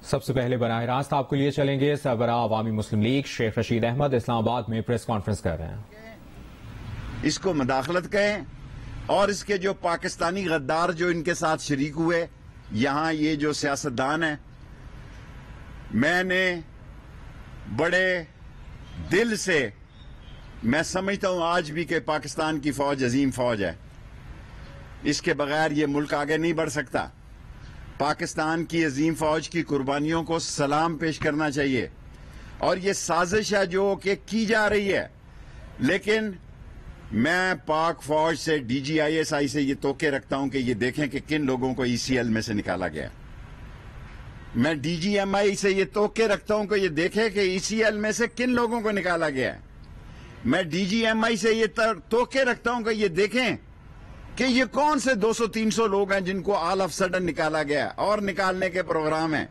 سب سے پہلے براہ راست آپ کو لیے چلیں گے سربراہ عوامی مسلم لیگ شیخ رشید احمد اسلام آباد میں پریس کانفرنس کر رہے ہیں. اس کو مداخلت کہیں اور اس کے جو پاکستانی غدار جو ان کے ساتھ شریک ہوئے یہاں یہ جو سیاستدان ہیں، میں نے بڑے دل سے میں سمجھتا ہوں آج بھی کہ پاکستان کی فوج عظیم فوج ہے. اس کے بغیر یہ ملک آگے نہیں بڑھ سکتا. پاکستان کی عظیم فوج کی قربانیوں کو سلام پیش کرنا چاہیے. اور یہ سازش ہے جو کہ کی جا رہی ہے، لیکن میں پاک فوج سے D G I S I سے یہ توقع رکھتا ہوں کہ یہ دیکھیں کہ کن لوگوں کو ای سی ایل میں سے نکالا گیا. میں ڈی جی ایم آئی سے یہ توقع رکھتا ہوں کہ یہ دیکھیں کہ ای سی ایل میں سے کن لوگوں کو نکالا گیا. میں ڈی جی ایم آئی سے یہ توقع رکھتا ہوں کہ یہ دیکھیں کہ یہ کون سے 200-300 لوگ ہیں جن کو آل آف سڈن نکالا گیا اور نکالنے کے پروگرام ہیں.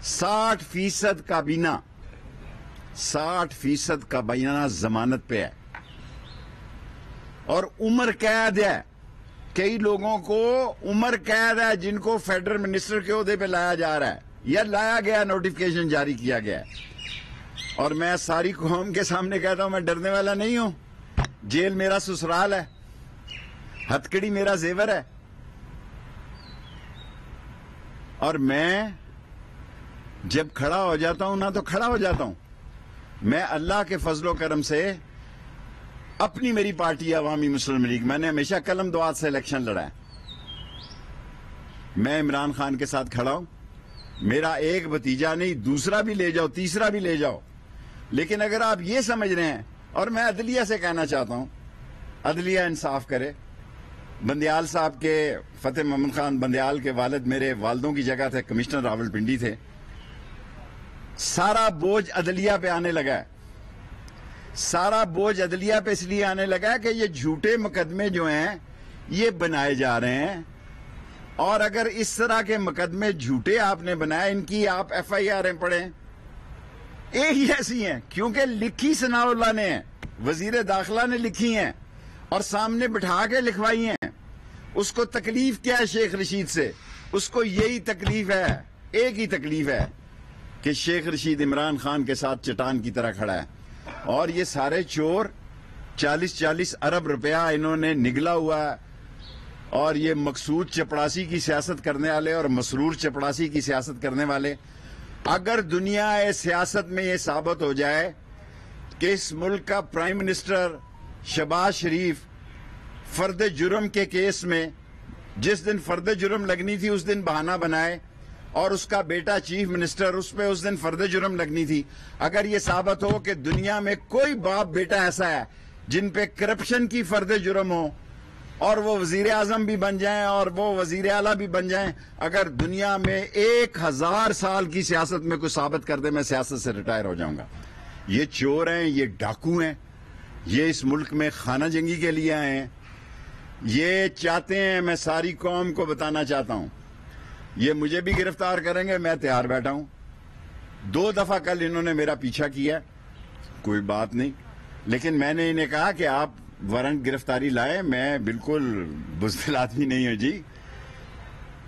60% کابینہ 60% کابینہ ضمانت پہ ہے اور عمر قید ہے. کئی لوگوں کو عمر قید ہے جن کو فیڈرل منسٹر کے عہدے پہ لایا جا رہا ہے یا لایا گیا، نوٹیفکیشن جاری کیا گیا ہے. اور میں ساری قوم کے سامنے کہتا ہوں میں ڈرنے والا نہیں ہوں. جیل میرا سسرال ہے، ہتکڑی میرا زیور ہے، اور میں جب کھڑا ہو جاتا ہوں نا تو کھڑا ہو جاتا ہوں. میں اللہ کے فضل و کرم سے اپنی میری پارٹی عوامی مسلم لیگ، میں نے ہمیشہ قلم دعات سے الیکشن لڑا ہے. میں عمران خان کے ساتھ کھڑا ہوں. میرا ایک بھتیجا نہیں، دوسرا بھی لے جاؤ، تیسرا بھی لے جاؤ. لیکن اگر آپ یہ سمجھ رہے ہیں، اور میں عدلیہ سے کہنا چاہتا ہوں عدلیہ انصاف کرے. بندیال صاحب کے، فتح محمد خان بندیال کے والد میرے والدوں کی جگہ تھے، کمشنر راول پنڈی تھے. سارا بوجھ عدلیہ پہ آنے لگا ہے. سارا بوجھ عدلیہ پہ اس لیے آنے لگا ہے کہ یہ جھوٹے مقدمے جو ہیں یہ بنائے جا رہے ہیں. اور اگر اس طرح کے مقدمے جھوٹے آپ نے بنائے، ان کی آپ ایف آئی آریں پڑھیں، ایک ہی ایسی ہیں کیونکہ لکھی ثناء اللہ نے ہیں، وزیر داخلہ نے لکھی ہیں اور سامنے بٹھا کے لکھوائی ہیں. اس کو تکلیف کیا ہے شیخ رشید سے؟ اس کو یہی تکلیف ہے، ایک ہی تکلیف ہے کہ شیخ رشید عمران خان کے ساتھ چٹان کی طرح کھڑا ہے. اور یہ سارے چور 40-40 ارب روپیہ انہوں نے نگلا ہوا ہے. اور یہ مقصود چپڑاسی کی سیاست کرنے والے اور مسرور چپڑاسی کی سیاست کرنے والے، اگر دنیا سیاست میں یہ ثابت ہو جائے کہ اس ملک کا پرائم منسٹر شہباز شریف فرد جرم کے کیس میں جس دن فرد جرم لگنی تھی اس دن بہانہ بنائے، اور اس کا بیٹا چیف منسٹر اس پہ اس دن فرد جرم لگنی تھی، اگر یہ ثابت ہو کہ دنیا میں کوئی باپ بیٹا ایسا ہے جن پہ کرپشن کی فرد جرم ہو اور وہ وزیر اعظم بھی بن جائیں اور وہ وزیر اعلیٰ بھی بن جائیں، اگر دنیا میں 1000 سال کی سیاست میں کوئی ثابت کر دے میں سیاست سے ریٹائر ہو جاؤں گا. یہ چور ہیں، یہ ڈاکو ہیں، یہ اس ملک میں خانہ جنگی کے لیے آئے ہیں. یہ چاہتے ہیں، میں ساری قوم کو بتانا چاہتا ہوں، یہ مجھے بھی گرفتار کریں گے، میں تیار بیٹھا ہوں. 2 دفعہ کل انہوں نے میرا پیچھا کیا، کوئی بات نہیں، لیکن میں نے انہیں کہا کہ آپ وارنٹ گرفتاری لائے. میں بالکل بزدل آدمی نہیں ہوں جی،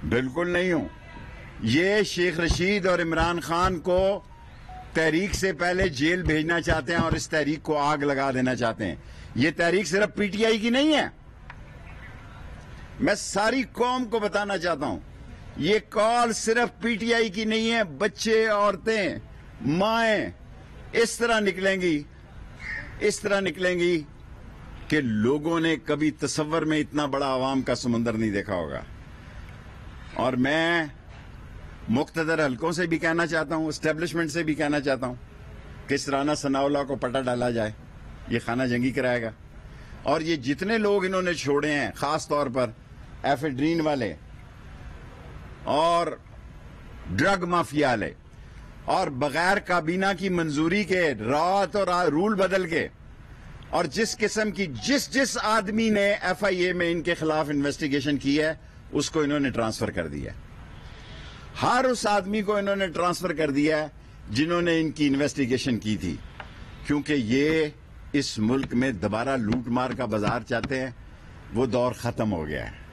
بالکل نہیں ہوں. یہ شیخ رشید اور عمران خان کو تحریک سے پہلے جیل بھیجنا چاہتے ہیں اور اس تحریک کو آگ لگا دینا چاہتے ہیں. یہ تحریک صرف پی ٹی آئی کی نہیں ہے، میں ساری قوم کو بتانا چاہتا ہوں. یہ کال صرف پی ٹی آئی کی نہیں ہے. بچے، عورتیں، مائیں اس طرح نکلیں گی کہ لوگوں نے کبھی تصور میں اتنا بڑا عوام کا سمندر نہیں دیکھا ہوگا. اور میں مقتدر حلقوں سے بھی کہنا چاہتا ہوں، اسٹیبلشمنٹ سے بھی کہنا چاہتا ہوں کہ اس رانا ثناء اللہ کو پٹا ڈالا جائے، یہ خانہ جنگی کرائے گا. اور یہ جتنے لوگ انہوں نے چھوڑے ہیں، خاص طور پر ایفیڈرین والے اور ڈرگ مافیا والے، اور بغیر کابینہ کی منظوری کے رات اور رول بدل کے، اور جس قسم کی جس آدمی نے ایف آئی اے میں ان کے خلاف انویسٹیگیشن کی ہے اس کو انہوں نے ٹرانسفر کر دیا ہے. ہر اس آدمی کو انہوں نے ٹرانسفر کر دیا ہے جنہوں نے ان کی انویسٹیگیشن کی تھی، کیونکہ یہ اس ملک میں دوبارہ لوٹ مار کا بازار چاہتے ہیں. وہ دور ختم ہو گیا ہے.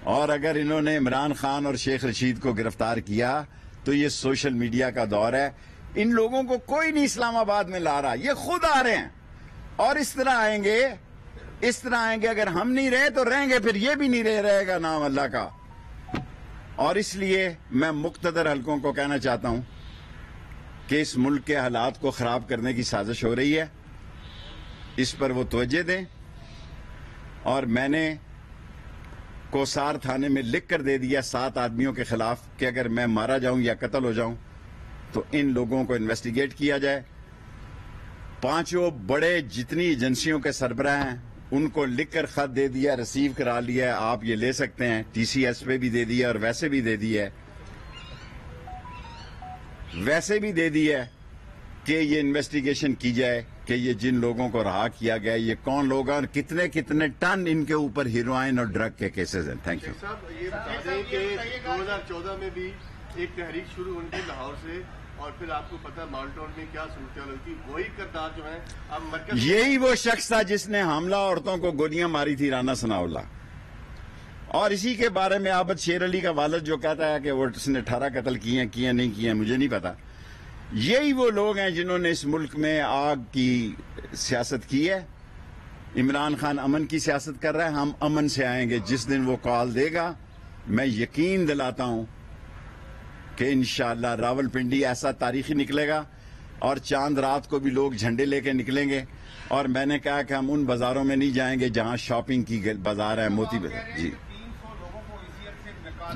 اور اگر انہوں نے عمران خان اور شیخ رشید کو گرفتار کیا تو یہ سوشل میڈیا کا دور ہے. ان لوگوں کو کوئی نہیں اسلام آباد میں لا رہا, یہ خود آ رہے ہیں اور اس طرح آئیں گے, اس طرح آئیں گے. اگر ہم نہیں رہے تو رہیں گے, پھر یہ بھی نہیں رہے گا نام اللہ کا. اور اس لیے میں مقتدر حلقوں کو کہنا چاہتا ہوں کہ اس ملک کے حالات کو خراب کرنے کی سازش ہو رہی ہے, اس پر وہ توجہ دیں. اور میں نے کوسار تھانے میں لکھ کر دے دیا 7 آدمیوں کے خلاف کہ اگر میں مارا جاؤں یا قتل ہو جاؤں تو ان لوگوں کو انویسٹیگیٹ کیا جائے. 5 بڑے جتنی ایجنسیوں کے سربراہ ہیں ان کو لکھ کر خط دے دیا, ریسیو کرا لیا, آپ یہ لے سکتے ہیں. ٹی سی ایس پہ بھی دے دیا اور ویسے بھی دے دی ہے, ویسے بھی دے دی ہے کہ یہ انویسٹیگیشن کی جائے کہ یہ جن لوگوں کو رہا کیا گیا یہ کون لوگ ہیں اور کتنے کتنے ٹن ان کے اوپر ہیروئن اور ڈرگ کے کیسز ہیں. Thank you. صاحب یہ بتا دیں کہ 2014 میں بھی ایک تحریک شروع ہوئی تھی لاہور سے, اور پھر آپ کو پتا مالٹون میں کیا صورتحال ہوئی تھی. وہی کردار جو ہے اب مرکز, یہی وہ شخص تھا جس نے حاملہ عورتوں کو گولیاں ماری تھی, رانا ثناء اللہ. اور اسی کے بارے میں عابد شیر علی کا والد جو کہتا ہے کہ وہ اس نے 18 قتل کیے نہیں کیے, مجھے نہیں پتا. یہی وہ لوگ ہیں جنہوں نے اس ملک میں آگ کی سیاست کی ہے. عمران خان امن کی سیاست کر رہا ہے, ہم امن سے آئیں گے. جس دن وہ کال دے گا میں یقین دلاتا ہوں کہ انشاءاللہ راولپنڈی ایسا تاریخی نکلے گا اور چاند رات کو بھی لوگ جھنڈے لے کے نکلیں گے. اور میں نے کہا کہ ہم ان بازاروں میں نہیں جائیں گے جہاں شاپنگ کی بازار ہے, موتی بازار. جی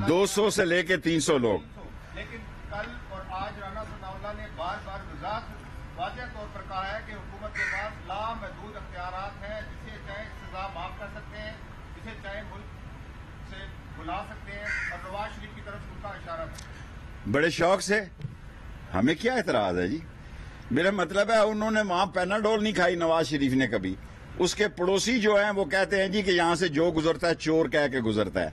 200 سے لے کے 300 لوگ. لیکن کل اور آج رانا ثناء اللہ نے بار بار واضح طور پر کہا ہے کہ حکومت کے پاس لامحدود اختیارات ہیں, جسے چاہے سزا معاف کر سکتے ہیں, جسے چاہے ملک سے بلا سکتے ہیں, اور نواز شریف کی طرف ان کا اشارہ ہے. بڑے شوق سے. ہمیں کیا اعتراض ہے جی؟ میرا مطلب ہے انہوں نے وہاں پیناڈول نہیں کھائی نواز شریف نے کبھی. اس کے پڑوسی جو ہیں وہ کہتے ہیں جی کہ یہاں سے جو گزرتا ہے چور کہہ کے گزرتا ہے.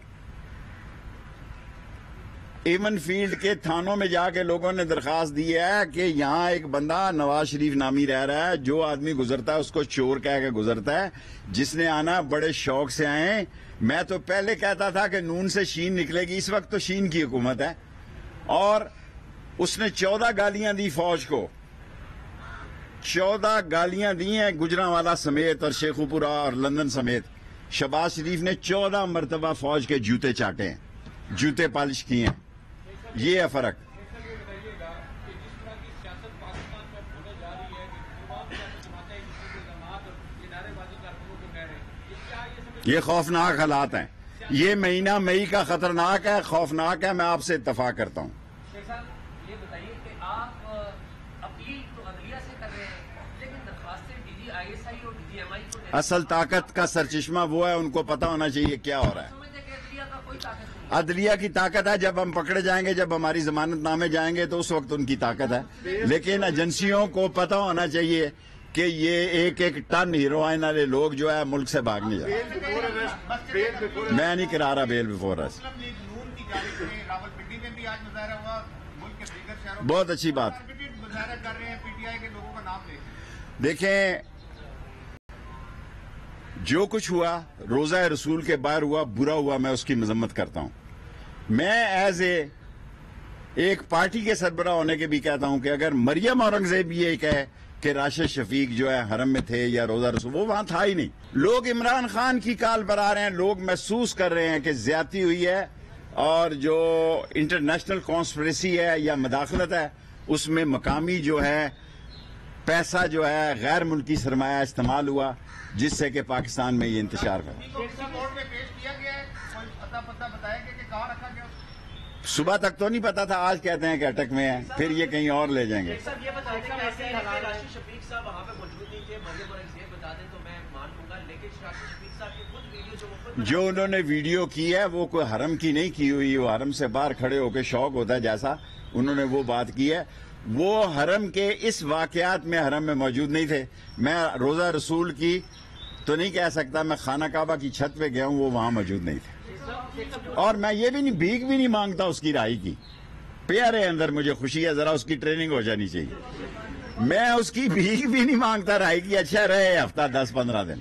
ایون فیلڈ کے تھانوں میں جا کے لوگوں نے درخواست دی ہے کہ یہاں ایک بندہ نواز شریف نامی رہ رہا ہے, جو آدمی گزرتا ہے اس کو چور کہہ کے گزرتا ہے. جس نے آنا بڑے شوق سے آئے. میں تو پہلے کہتا تھا کہ نون سے شین نکلے گی, اس وقت تو شین کی حکومت ہے. اور اس نے 14 گالیاں دی فوج کو, 14 گالیاں دی ہیں گجرانوالا سمیت اور شیخوپورہ اور لندن سمیت. شہباز شریف نے 14 مرتبہ فوج کے جوتے چاٹے ہیں, جوتے پالش کیے ہیں. یہ ہے فرق. یہ خوفناک حالات ہیں. یہ مہینہ مئی کا خطرناک ہے, خوفناک ہے. میں آپ سے اتفاق کرتا ہوں. یہ بتائیے کہ آپ اپیل تو عدلیہ سے کر رہے ہیں, لیکن درخواستیں D G I S I اور ڈی جی ایم آئی کو اصل طاقت کا سرچشمہ وہ ہے, ان کو پتا ہونا چاہیے کیا ہو رہا ہے. سمجھتے کہ عدلیہ کا کوئی طاقت نہیں. عدلیہ کی طاقت ہے جب ہم پکڑے جائیں گے, جب ہماری ضمانت نامے جائیں گے تو اس وقت ان کی طاقت ہے. لیکن ایجنسیوں کو پتا ہونا چاہیے کہ یہ ایک ٹن ہیروئن والے لوگ جو ہے ملک سے بھاگنے جا رہے ہیں. میں نہیں کرا رہا بیل بفور اس. مسلم لیگ نون کی جانب سے راولپنڈی میں بھی آج مظاہرہ ہوا, ملک کے دیگر شہروں میں بہت اچھی بات. مظاہرہ کر رہے ہیں پی ٹی آئی کے لوگوں کا نام لے. دیکھیں جو کچھ ہوا روزہ رسول کے باہر ہوا, برا ہوا, میں اس کی مذمت کرتا ہوں. میں ایز ایک پارٹی کے سربراہ ہونے کے بھی کہتا ہوں کہ اگر مریم اورنگزیب یہ کہے کہ راشد شفیق جو ہے حرم میں تھے یا روزہ رسول, وہ وہاں تھا ہی نہیں. لوگ عمران خان کی کال پر آ رہے ہیں, لوگ محسوس کر رہے ہیں کہ زیادتی ہوئی ہے اور جو انٹرنیشنل کانسپریسی ہے یا مداخلت ہے اس میں مقامی جو ہے پیسہ جو ہے غیر ملکی سرمایہ استعمال ہوا, جس سے کہ پاکستان میں یہ انتشار ہوا. کورٹ میں پیش کیا گیا ہے, کوئی اتا پتہ بتایا گیا کہ کہاں رکھا گیا. صبح تک تو نہیں پتا تھا, آج کہتے ہیں کہ اٹک میں ہے, پھر یہ کہیں اور لے جائیں گے. سر یہ بتائیں کہ ایسے راشد شفیق صاحب وہاں پہ موجود نہیں تھے, مریم اورنگزیب بتا دیں تو میں مان لوں گا, لیکن راشد شفیق صاحب کی خود ویڈیو جو انہوں نے ویڈیو کی ہے وہ کوئی حرم کی نہیں کی ہوئی, وہ حرم سے باہر کھڑے ہو کے شوق ہوتا ہے جیسا انہوں نے وہ بات کی ہے. وہ حرم کے اس واقعات میں حرم میں موجود نہیں تھے. میں روزہ رسول کی تو نہیں کہہ سکتا, میں خانہ کعبہ کی چھت پہ گیا ہوں, وہ وہاں موجود نہیں تھے. اور میں یہ بھی نہیں, بھیک بھی نہیں مانگتا اس کی رہائی کی. پیارے اندر مجھے خوشی ہے, ذرا اس کی ٹریننگ ہو جانی چاہیے. میں اس کی بھیک بھی نہیں مانگتا رہائی کی, اچھا رہے ہفتہ 10-15 دن.